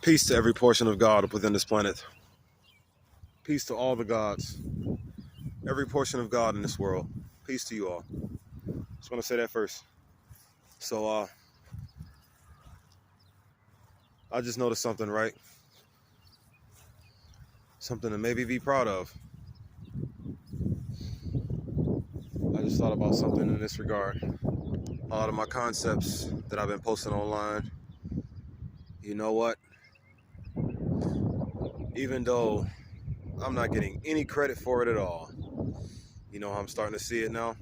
Peace to every portion of God within this planet. Peace to all the gods. Every portion of God in this world. Peace to you all. Just want to say that first. So, I just noticed something, right? Something to maybe be proud of. I just thought about something in this regard. A lot of my concepts that I've been posting online, you know what? Even though I'm not getting any credit for it at all, you know how I'm starting to see it now?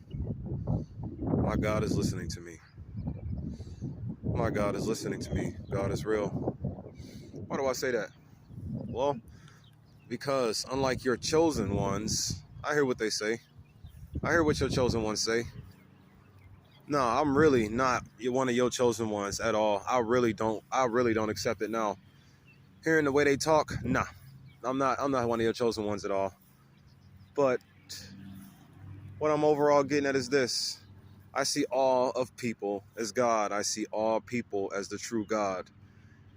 My God is listening to me. My God is listening to me. God is real. Why do I say that? Well, because unlike your chosen ones, I hear what they say. I hear what your chosen ones say. No, I'm really not one of your chosen ones at all. I really don't accept it now. Hearing the way they talk, nah. I'm not one of your chosen ones at all. But what I'm overall getting at is this. I see all of people as God. I see all people as the true God.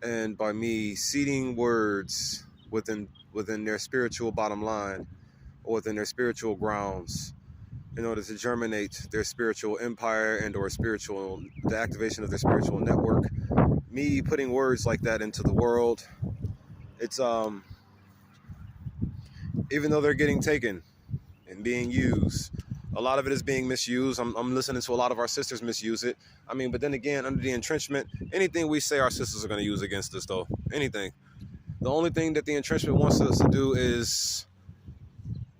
And by me seeding words within their spiritual bottom line or within their spiritual grounds in order to germinate their spiritual empire and or the activation of their spiritual network, me putting words like that into the world, it's even though they're getting taken and being used, a lot of it is being misused. I'm listening to a lot of our sisters misuse it. I mean, but then again, under the entrenchment, anything we say our sisters are going to use against us, though. Anything. The only thing that the entrenchment wants us to do is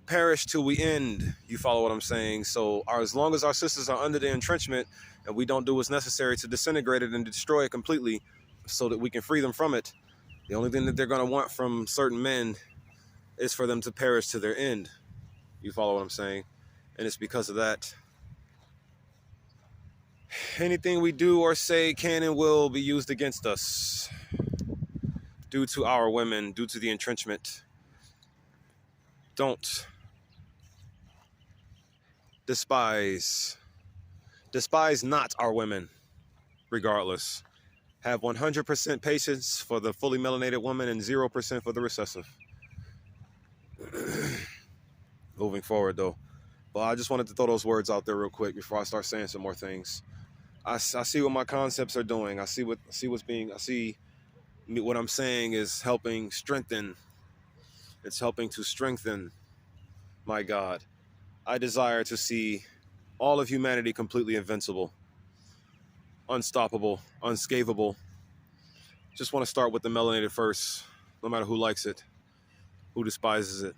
perish till we end. You follow what I'm saying? So as long as our sisters are under the entrenchment and we don't do what's necessary to disintegrate it and destroy it completely so that we can free them from it, the only thing that they're going to want from certain men is for them to perish to their end. You follow what I'm saying? And it's because of that. Anything we do or say can and will be used against us due to our women, due to the entrenchment. Don't despise not our women, regardless. Have 100% patience for the fully melanated woman and 0% for the recessive. Moving forward, though. But I just wanted to throw those words out there real quick before I start saying some more things. I see what my concepts are doing. I see what I'm saying is helping strengthen. It's helping to strengthen my God. I desire to see all of humanity completely invincible, unstoppable, unscavable. Just want to start with the melanated first, no matter who likes it, who despises it.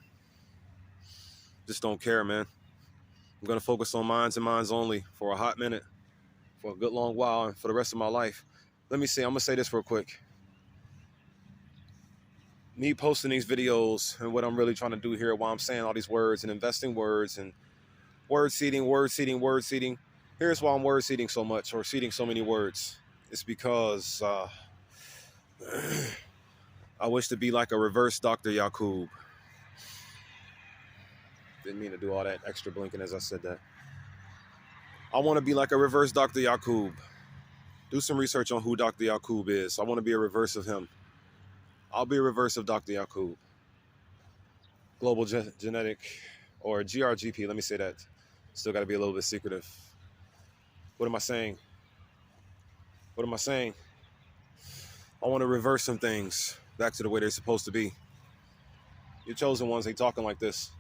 Just don't care, man. I'm going to focus on minds and minds only for a hot minute, for a good long while, and for the rest of my life. Let me see. I'm going to say this real quick. Me posting these videos and what I'm really trying to do here while I'm saying all these words and investing words and word seeding. Here's why I'm word seeding so much or seeding so many words. It's because I wish to be like a reverse Dr. Yakub. Didn't mean to do all that extra blinking as I said that. I want to be like a reverse Dr. Yakub. Do some research on who Dr. Yakub is. I want to be a reverse of him. I'll be a reverse of Dr. Yakub. Global genetic or GRGP. Let me say that. Still got to be a little bit secretive. What am I saying? I want to reverse some things back to the way they're supposed to be. Your chosen ones ain't talking like this.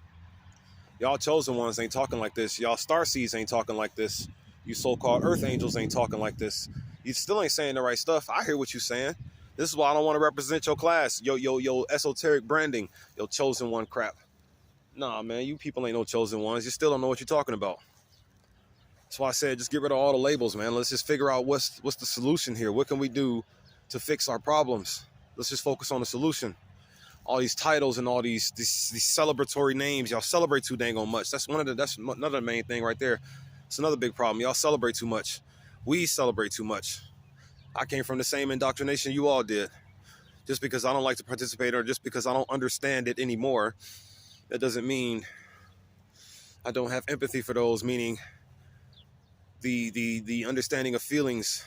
Y'all chosen ones ain't talking like this. Y'all starseeds ain't talking like this. You so-called earth angels ain't talking like this. You still ain't saying the right stuff. I hear what you're saying. This is why I don't want to represent your class, yo esoteric branding, your chosen one crap. Nah, man, you people ain't no chosen ones. You still don't know what you're talking about. That's why I said just get rid of all the labels, man. Let's just figure out what's the solution here. What can we do to fix our problems? Let's just focus on the solution. All these titles and all these celebratory names, y'all celebrate too dang on much. That's another main thing right there. It's another big problem. Y'all celebrate too much. We celebrate too much. I came from the same indoctrination you all did. Just because I don't like to participate or just because I don't understand it anymore, that doesn't mean I don't have empathy for those, meaning the understanding of feelings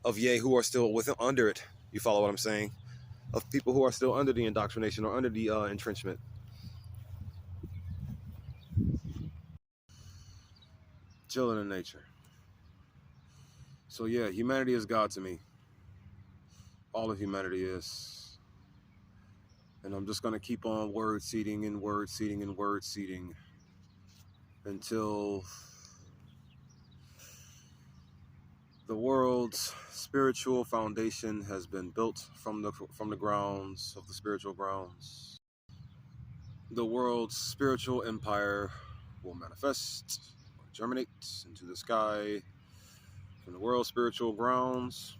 of who are still under it. You follow what I'm saying? of people who are still under the indoctrination or under the entrenchment. Chilling in nature. So yeah, humanity is God to me. All of humanity is. And I'm just going to keep on word seeding and word seeding and word seeding until the world's spiritual foundation has been built from the grounds of the spiritual grounds. The world's spiritual empire will manifest, germinate into the sky from the world's spiritual grounds.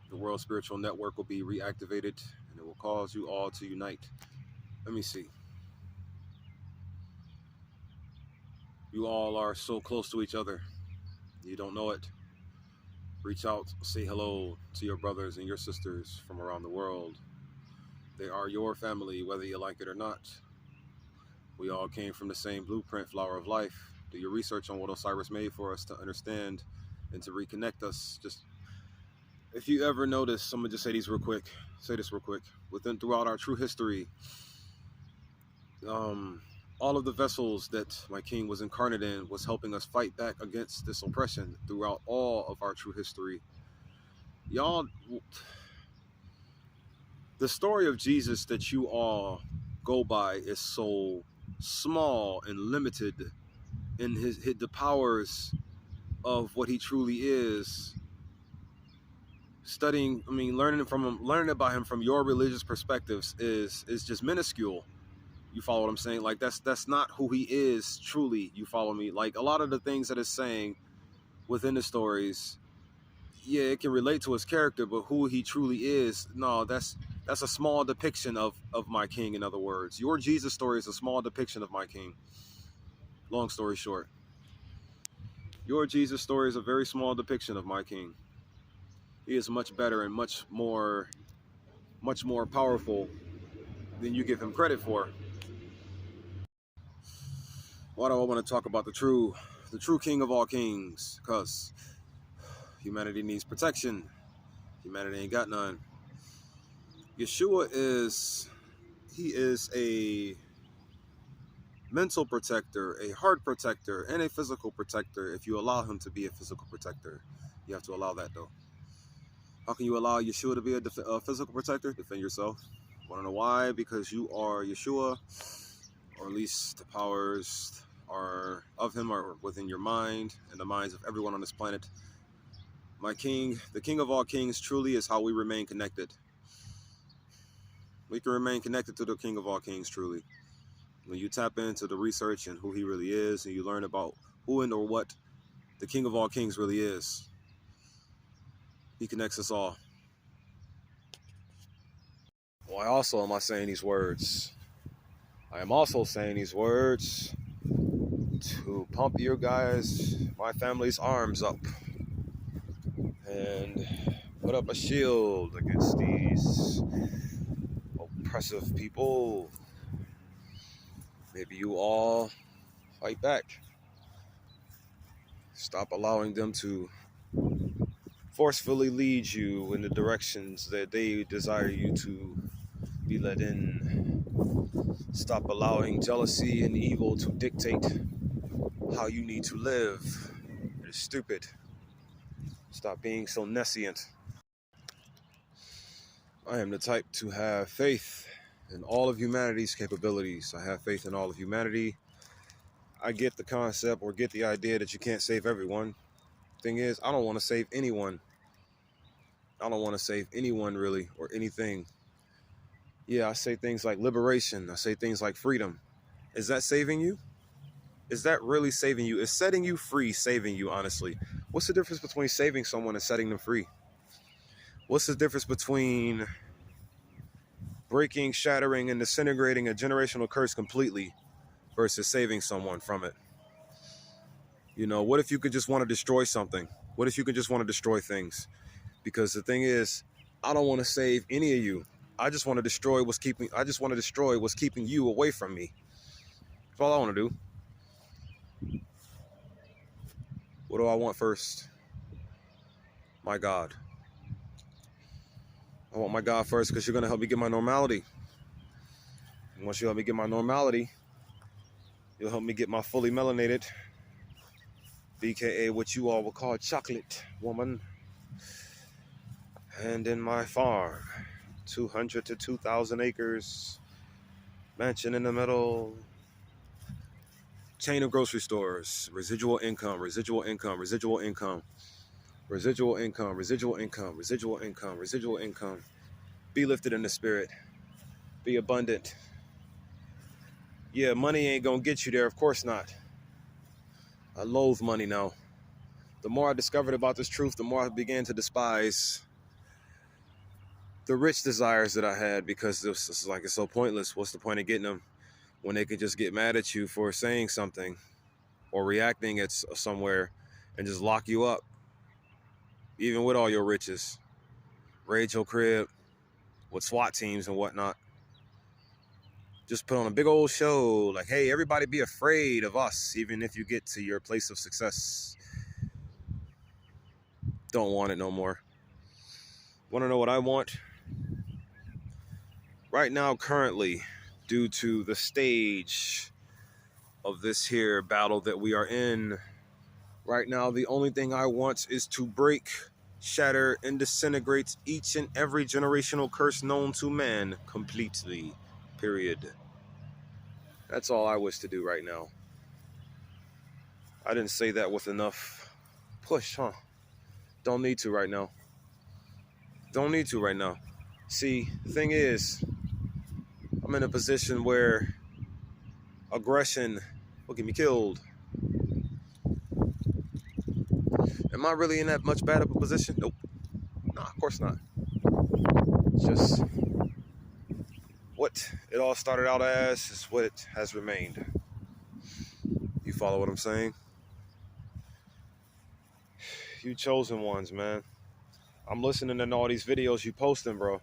The world spiritual network will be reactivated, and it will cause you all to unite. Let me see. You all are so close to each other. You don't know it. Reach out, say hello to your brothers and your sisters from around the world. They are your family, whether you like it or not. We all came from the same blueprint, flower of life. Do your research on what Osiris made for us to understand and to reconnect us. Just, if you ever notice, I'm gonna just say this real quick. Throughout our true history, all of the vessels that my king was incarnate in was helping us fight back against this oppression throughout all of our true history. Y'all, the story of Jesus that you all go by is so small and limited in the powers of what he truly is. Learning about him from your religious perspectives is just minuscule. You follow what I'm saying? Like that's not who he is truly. You follow me? Like a lot of the things that it's saying within the stories, yeah, it can relate to his character, but who he truly is, no, that's a small depiction of my king. In other words, your Jesus story is a small depiction of my king. Long story short, your Jesus story is a very small depiction of my king. He is much better and much more powerful than you give him credit for. Why do I want to talk about the true king of all kings? Because humanity needs protection. Humanity ain't got none. Yeshua is a mental protector, a heart protector, and a physical protector if you allow him to be a physical protector. You have to allow that, though. How can you allow Yeshua to be a physical protector? Defend yourself. Want to know why? Because you are Yeshua, or at least the powers are of him are within your mind and the minds of everyone on this planet. My king, the king of all kings, truly is how we remain connected. We can remain connected to the king of all kings, truly. When you tap into the research and who he really is, and you learn about who and or what the king of all kings really is, he connects us all. Why also am I saying these words? I am also saying these words to pump your guys, my family's arms up, and put up a shield against these oppressive people. Maybe you all fight back. Stop allowing them to forcefully lead you in the directions that they desire you to be led in. Stop allowing jealousy and evil to dictate how you need to live. It is stupid. Stop being so nescient. I am the type to have faith in all of humanity's capabilities. I have faith in all of humanity. I get the concept or get the idea that you can't save everyone. Thing is, I don't want to save anyone. I don't want to save anyone really, or anything. Yeah, I say things like liberation. I say things like freedom. Is that saving you? Is that really saving you? Is setting you free saving you, honestly? What's the difference between saving someone and setting them free? What's the difference between breaking, shattering, and disintegrating a generational curse completely versus saving someone from it? You know, what if you could just want to destroy something? What if you could just want to destroy things? Because the thing is, I don't want to save any of you. I just want to destroy what's keeping you away from me. That's all I want to do. What do I want first? My God. I want my God first because you're going to help me get my normality. And once you help me get my normality, you'll help me get my fully melanated, BKA what you all will call chocolate woman. And in my farm, 200 to 2,000 acres, mansion in the middle, chain of grocery stores, residual income, residual income, residual income, residual income, residual income, residual income, residual income. Be lifted in the spirit. Be abundant. Yeah, money ain't gonna get you there, of course not. I loathe money now. The more I discovered about this truth, the more I began to despise the rich desires that I had, because it's like, it's so pointless. What's the point of getting them when they can just get mad at you for saying something or reacting at somewhere and just lock you up, even with all your riches, raid your crib with SWAT teams and whatnot. Just put on a big old show like, hey, everybody be afraid of us, even if you get to your place of success. Don't want it no more. Want to know what I want? Right now, currently, due to the stage of this here battle that we are in, right now, the only thing I want is to break, shatter, and disintegrate each and every generational curse known to man completely. Period. That's all I wish to do right now. I didn't say that with enough push, huh? Don't need to right now. Don't need to right now. See, the thing is, I'm in a position where aggression will get me killed. Am I really in that much bad of a position? Nope. No, of course not. It's just what it all started out as is what it has remained. You follow what I'm saying? You chosen ones, man. I'm listening to all these videos you posting, bro.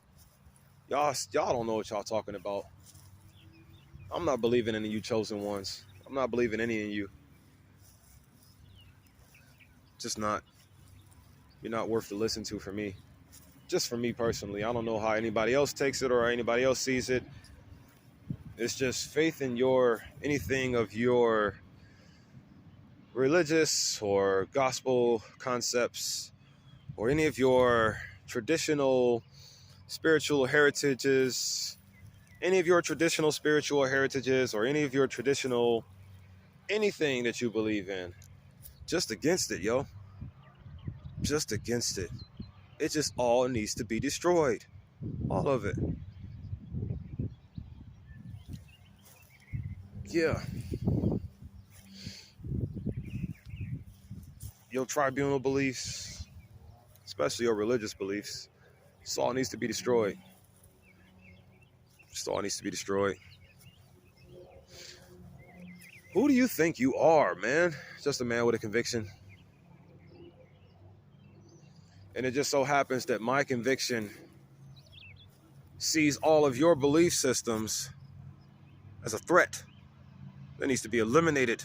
Y'all don't know what y'all talking about. I'm not believing in you chosen ones. I'm not believing any in you. Just not. You're not worth to listen to for me. Just for me personally. I don't know how anybody else takes it or anybody else sees it. It's just faith in anything of your religious or gospel concepts or any of your traditional spiritual heritages, or any of your traditional anything that you believe in. Just against it, yo. Just against it. It just all needs to be destroyed. All of it. Yeah. Your tribunal beliefs, especially your religious beliefs, this all needs to be destroyed. This all needs to be destroyed. Who do you think you are, man? Just a man with a conviction. And it just so happens that my conviction sees all of your belief systems as a threat that needs to be eliminated.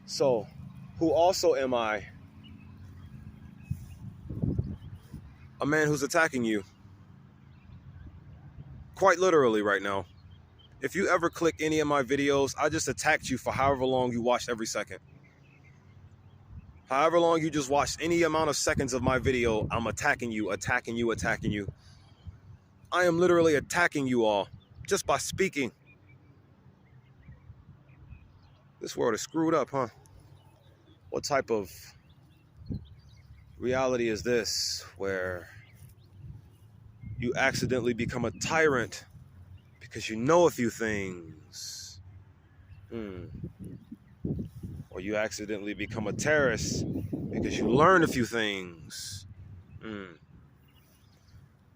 So, who also am I? A man who's attacking you. Quite literally right now. If you ever click any of my videos, I just attacked you for however long you watched every second. However long you just watched any amount of seconds of my video, I'm attacking you, attacking you, attacking you. I am literally attacking you all just by speaking. This world is screwed up, huh? What type of reality is this where you accidentally become a tyrant because you know a few things? Or you accidentally become a terrorist because you learn a few things?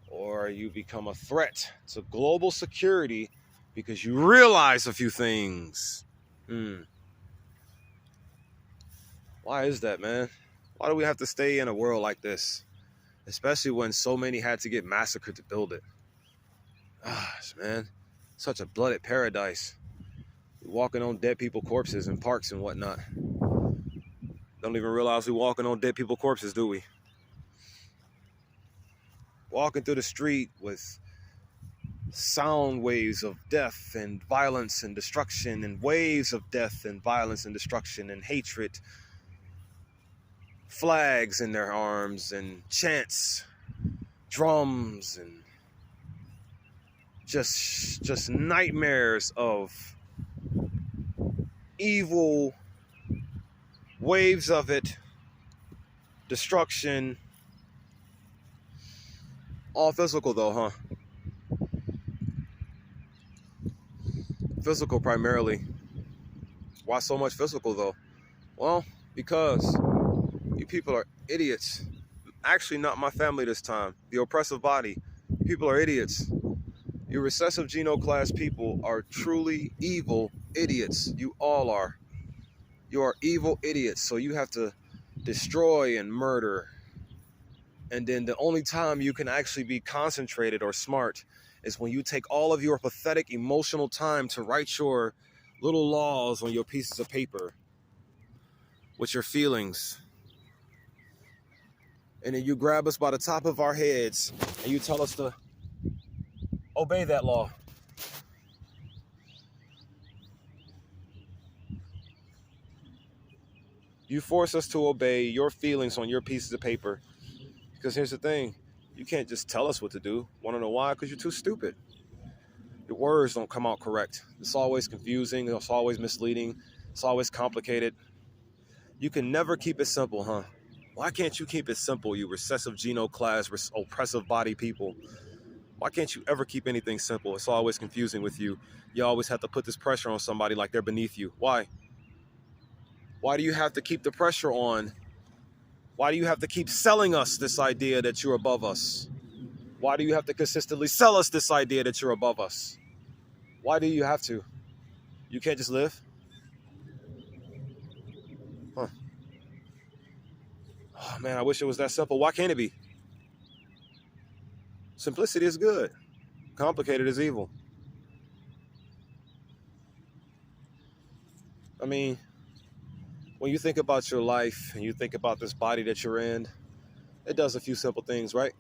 Or you become a threat to global security because you realize a few things? Why is that, man? Why do we have to stay in a world like this? Especially when so many had to get massacred to build it. Gosh, man. Such a blooded paradise. We're walking on dead people corpses in parks and whatnot. Don't even realize we're walking on dead people corpses, do we? walking through the street with sound waves of death and violence and destruction, and waves of death and violence and destruction and hatred, flags in their arms and chants, drums, and just nightmares of evil, waves of it, destruction. All physical though, huh? Physical primarily. Why so much physical though? Well, because you people are idiots. Actually, not my family this time. The oppressive body. People are idiots. You recessive genoclass people are truly evil idiots. You all are. You are evil idiots. So you have to destroy and murder. And then the only time you can actually be concentrated or smart is when you take all of your pathetic emotional time to write your little laws on your pieces of paper with your feelings. And then you grab us by the top of our heads and you tell us to obey that law. You force us to obey your feelings on your pieces of paper. Because here's the thing, you can't just tell us what to do. Want to know why? Because you're too stupid. Your words don't come out correct. It's always confusing. It's always misleading. It's always complicated. You can never keep it simple, huh? Why can't you keep it simple, you recessive genoclass, oppressive body people? Why can't you ever keep anything simple? It's always confusing with you. You always have to put this pressure on somebody like they're beneath you. Why? Why do you have to keep the pressure on? Why do you have to keep selling us this idea that you're above us? Why do you have to consistently sell us this idea that you're above us? Why do you have to? You can't just live? Huh. Oh, man, I wish it was that simple. Why can't it be? Simplicity is good. Complicated is evil. I mean, when you think about your life and you think about this body that you're in, it does a few simple things, right?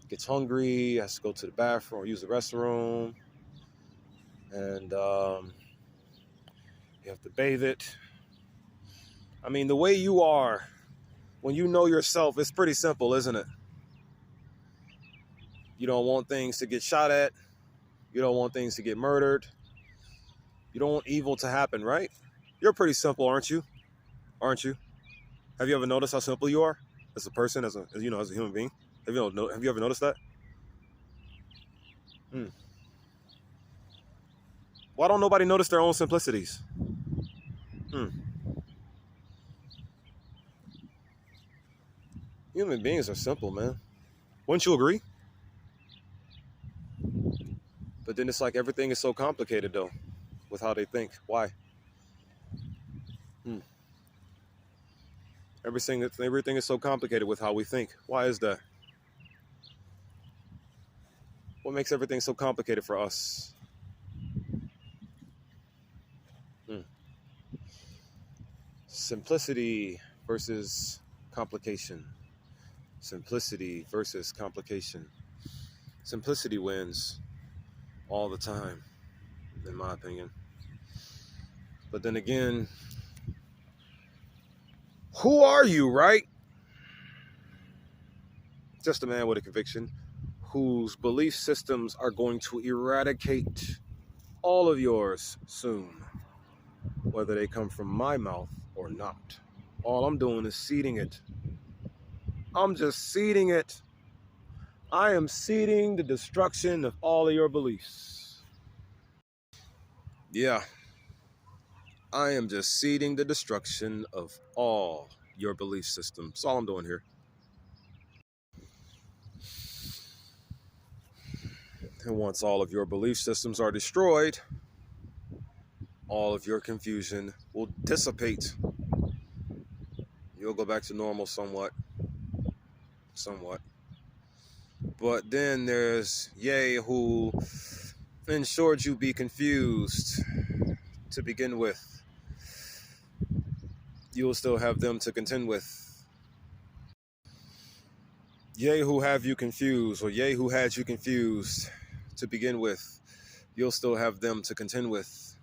Gets hungry, has to go to the bathroom or use the restroom, and you have to bathe it. I mean, the way you are, when you know yourself, it's pretty simple, isn't it? You don't want things to get shot at. You don't want things to get murdered. You don't want evil to happen, right? You're pretty simple, aren't you? Aren't you? Have you ever noticed how simple you are as a person, as a human being? Have you ever noticed that? Why don't nobody notice their own simplicities? Human beings are simple, man. Wouldn't you agree? But then it's like everything is so complicated, though, with how they think. Why? Everything is so complicated with how we think. Why is that? What makes everything so complicated for us? Simplicity versus complication. Simplicity versus complication. Simplicity wins all the time, in my opinion. But then again, who are you, right? Just a man with a conviction whose belief systems are going to eradicate all of yours soon, whether they come from my mouth or not. All I'm doing is seeding it. I'm just seeding it. I am seeding the destruction of all of your beliefs. Yeah, I am just seeding the destruction of all your belief systems. That's all I'm doing here. And once all of your belief systems are destroyed, all of your confusion will dissipate. You'll go back to normal somewhat. But then there's Ye who ensured you be confused to begin with. You will still have them to contend with. Yea, who have you confused, or yea, who had you confused to begin with, you'll still have them to contend with.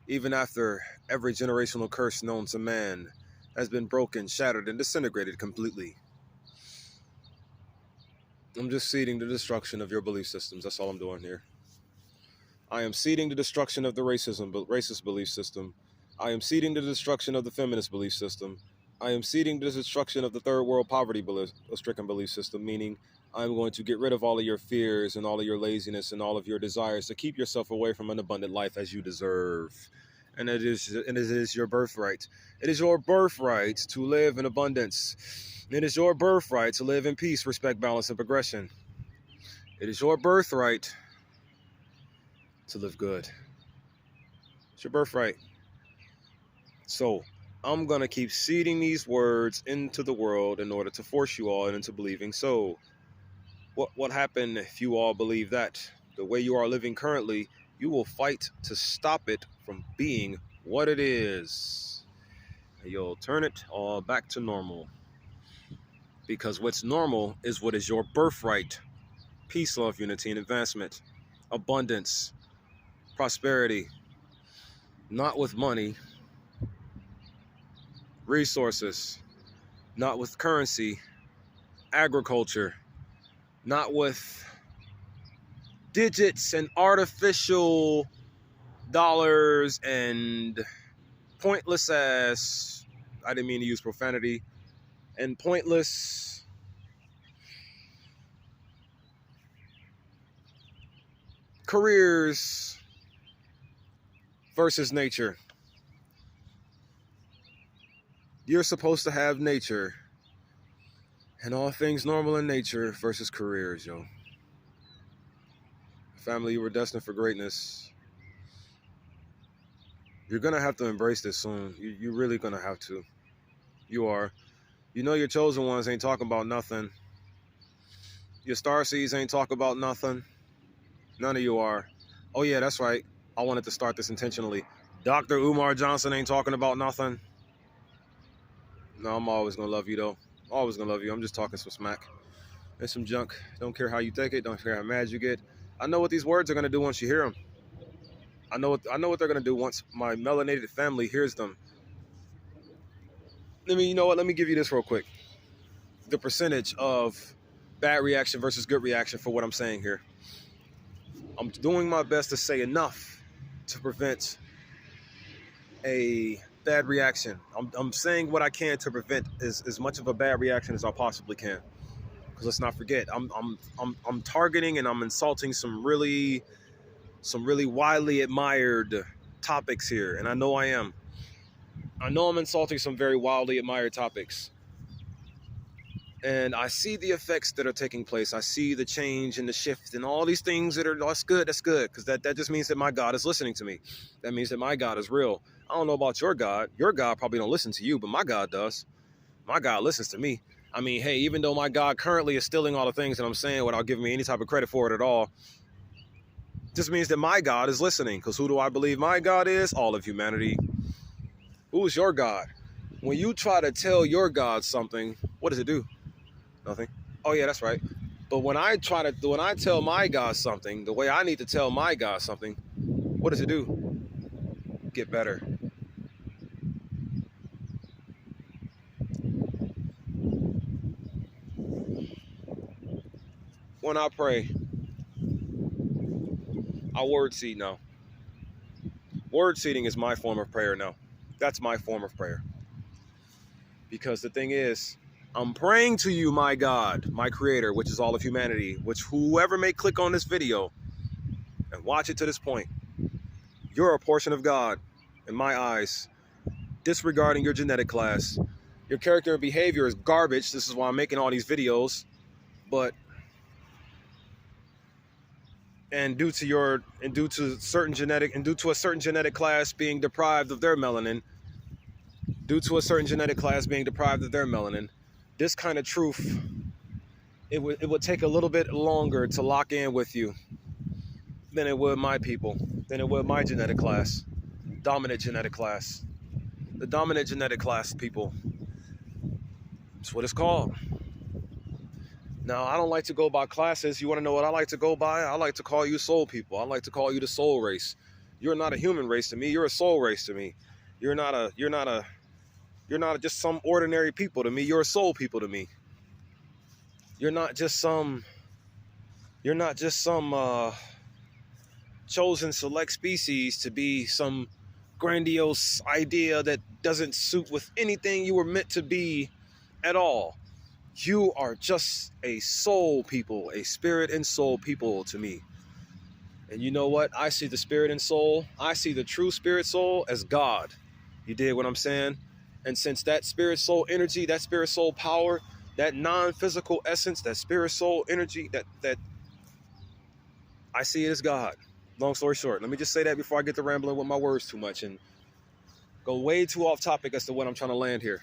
Even after every generational curse known to man has been broken, shattered, and disintegrated completely. I'm just seeding the destruction of your belief systems. That's all I'm doing here. I am seeding the destruction of the racist belief system. I am seeding the destruction of the feminist belief system. I am seeding the destruction of the third world poverty-stricken belief system, meaning I'm going to get rid of all of your fears and all of your laziness and all of your desires to keep yourself away from an abundant life as you deserve. And it is your birthright. It is your birthright to live in abundance. It is your birthright to live in peace, respect, balance, and progression. It is your birthright to live good. It's your birthright. So I'm going to keep seeding these words into the world in order to force you all into believing. So what happened if you all believe that? The way you are living currently, you will fight to stop it from being what it is. And you'll turn it all back to normal. Because what's normal is what is your birthright. Peace, love, unity, and advancement. Abundance. Prosperity. Not with money. Resources. Not with currency. Agriculture. Not with digits and artificial dollars and pointless ass, I didn't mean to use profanity, and pointless careers versus nature. You're supposed to have nature and all things normal in nature versus careers, yo. Family, you were destined for greatness. You're going to have to embrace this soon. You're really going to have to. You are. You know your chosen ones ain't talking about nothing. Your star seeds ain't talking about nothing. None of you are. Oh, yeah, that's right. I wanted to start this intentionally. Dr. Umar Johnson ain't talking about nothing. No, I'm always going to love you, though. Always going to love you. I'm just talking some smack. There's some junk. Don't care how you take it. Don't care how mad you get. I know what these words are going to do once you hear them. I know what they're going to do once my melanated family hears them. You know what? Let me give you this real quick. The percentage of bad reaction versus good reaction for what I'm saying here. I'm doing my best to say enough to prevent a bad reaction. I'm saying what I can to prevent as much of a bad reaction as I possibly can. Because let's not forget, I'm targeting and I'm insulting some really widely admired topics here, and I know I am. I know I'm insulting some very wildly admired topics. And I see the effects that are taking place. I see the change and the shift and all these things that's good, because that just means that my God is listening to me. That means that my God is real. I don't know about your God. Your God probably don't listen to you, but my God does. My God listens to me. I mean, hey, even though my God currently is stealing all the things that I'm saying without giving me any type of credit for it at all, just means that my God is listening. Because who do I believe my God is? All of humanity. Who is your God? When you try to tell your God something, what does it do? Nothing. Oh yeah, that's right. But when I tell my God something, the way I need to tell my God something, what does it do? Get better. When I pray, I word seed now. Word seeding is my form of prayer now. That's my form of prayer. Because the thing is, I'm praying to you, my God, my creator, which is all of humanity, which whoever may click on this video and watch it to this point, you're a portion of God in my eyes, disregarding your genetic class. Your character and behavior is garbage. This is why I'm making all these videos. But due to a certain genetic class being deprived of their melanin, this kind of truth, it would take a little bit longer to lock in with you than it would my people, than it would my genetic class, dominant genetic class. The dominant genetic class people. That's what it's called. Now, I don't like to go by classes. You want to know what I like to go by? I like to call you soul people. I like to call you the soul race. You're not a human race to me. You're a soul race to me. You're not just some ordinary people to me. You're a soul people to me. You're not just some chosen select species to be some grandiose idea that doesn't suit with anything you were meant to be at all. You are just a soul people, a spirit and soul people to me. And you know what? I see the spirit and soul, I see the true spirit soul as God. You dig what I'm saying? And since that spirit soul energy, that spirit soul power, that non-physical essence, that spirit soul energy, that I see it as God. Long story short, let me just say that before I get to rambling with my words too much and go way too off topic as to what I'm trying to land here.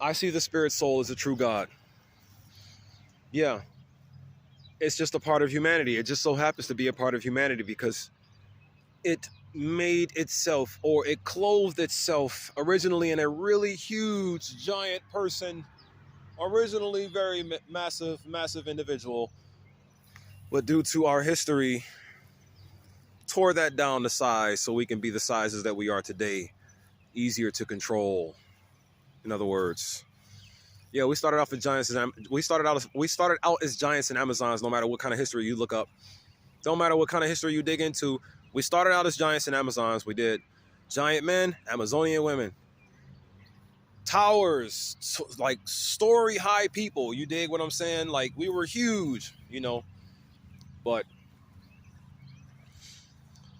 I see the spirit soul as a true God. Yeah, it's just a part of humanity. It just so happens to be a part of humanity because it made itself, or it clothed itself originally in a really huge, giant person, originally very massive individual, but due to our history, tore that down to size so we can be the sizes that we are today, easier to control. In other words, yeah, we started off as giants. We started out as giants and Amazons. No matter what kind of history you look up, don't matter what kind of history you dig into. We started out as giants and Amazons. We did giant men, Amazonian women, towers, like story high people. You dig what I'm saying? Like we were huge, you know. But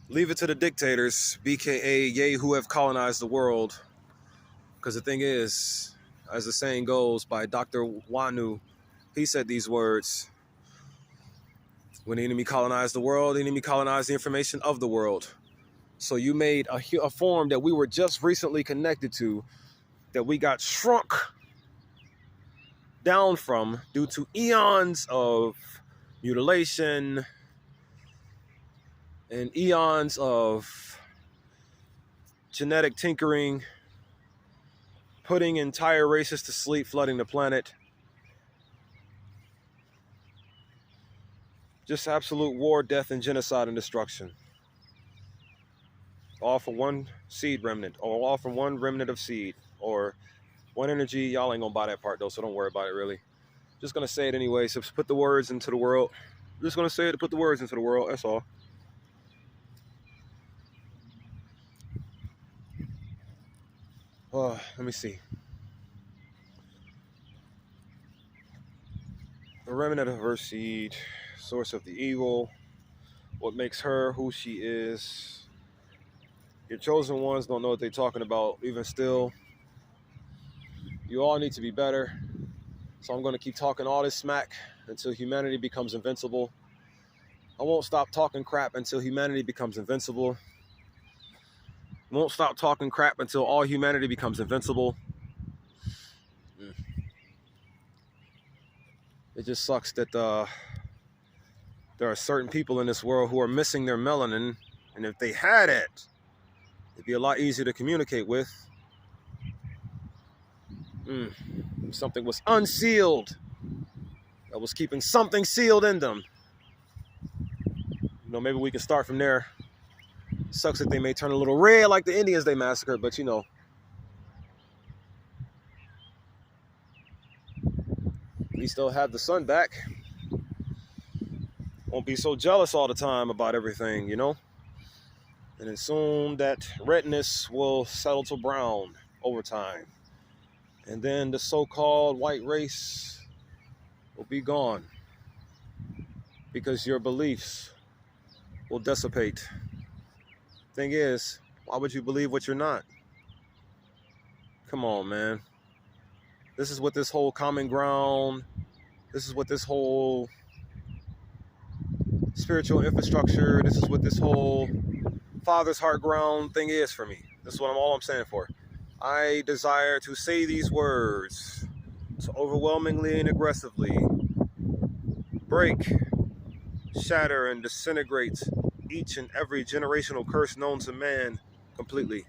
leave it to the dictators, BKA, yay, who have colonized the world. Because the thing is, as the saying goes by Dr. Wanu, he said these words: when the enemy colonized the world, the enemy colonized the information of the world. So you made a form that we were just recently connected to, that we got shrunk down from due to eons of mutilation and eons of genetic tinkering, putting entire races to sleep, flooding the planet. Just absolute war, death, and genocide and destruction. All for one seed remnant, or all from one remnant of seed, or one energy. Y'all ain't gonna buy that part though, so don't worry about it really. Just gonna say it anyway, so put the words into the world. I'm just gonna say it to put the words into the world, that's all. Let me see. The remnant of her seed, source of the evil, what makes her who she is. Your chosen ones don't know what they're talking about, even still. You all need to be better. So I'm going to keep talking all this smack until humanity becomes invincible. I won't stop talking crap until humanity becomes invincible. Won't stop talking crap until all humanity becomes invincible. It just sucks that there are certain people in this world who are missing their melanin, and if they had it, it'd be a lot easier to communicate with. Something was unsealed that was keeping something sealed in them. You know, maybe we can start from there. Sucks that they may turn a little red like the Indians they massacred, but you know. At least they'll have the sun back. Won't be so jealous all the time about everything, you know? And then soon that redness will settle to brown over time. And then the so-called white race will be gone because your beliefs will dissipate. Thing is, why would you believe what you're not? Come on, man. This is what this whole common ground, this is what this whole spiritual infrastructure, this is what this whole Father's heart ground thing is for me. This is what all I'm saying for. I desire to say these words to overwhelmingly and aggressively break, shatter, and disintegrate each and every generational curse known to man completely,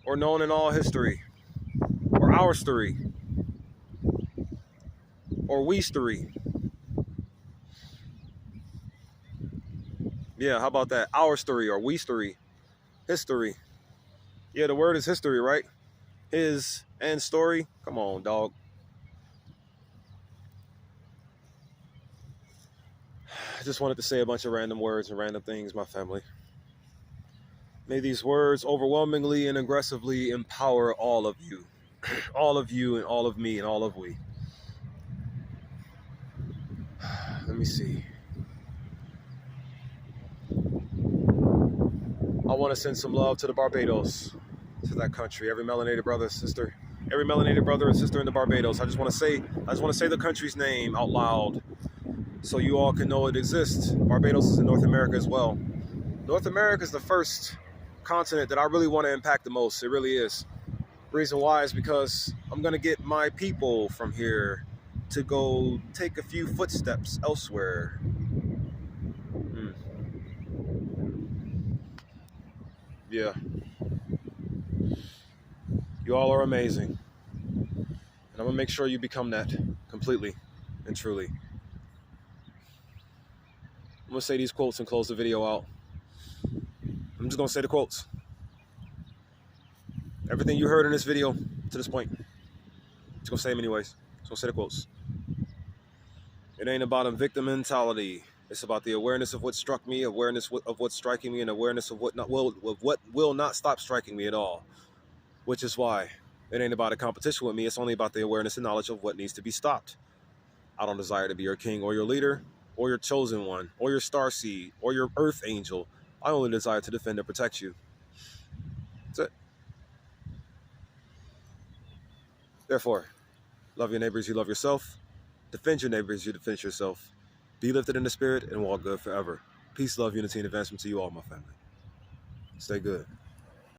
or known in all history. our story, or we story. Yeah, how about that? Our story or we story, history. Yeah, the word is history, right? His and story. Come on, dog. I just wanted to say a bunch of random words and random things, my family. May these words overwhelmingly and aggressively empower all of you. All of you and all of me and all of we. Let me see. I want to send some love to the Barbados, to that country. Every melanated brother and sister, every melanated brother and sister in the Barbados. I just want to say the country's name out loud, so you all can know it exists. Barbados is in North America as well. North America is the first continent that I really want to impact the most. It really is. Reason why is because I'm gonna get my people from here to go take a few footsteps elsewhere. Yeah. You all are amazing. And I'm gonna make sure you become that completely and truly. I'm gonna say these quotes and close the video out. I'm just gonna say the quotes. Everything you heard in this video to this point, just gonna say them anyways. Just gonna say the quotes. It ain't about a victim mentality. It's about the awareness of what struck me, awareness of what's striking me, and awareness of what will not stop striking me at all. Which is why it ain't about a competition with me. It's only about the awareness and knowledge of what needs to be stopped. I don't desire to be your king or your leader or your chosen one or your star seed or your earth angel. I only desire to defend and protect you. That's it. Therefore, love your neighbors, you love yourself. Defend your neighbors, you defend yourself. Be lifted in the spirit and walk good forever. Peace, love, unity, and advancement to you all, my family. Stay good.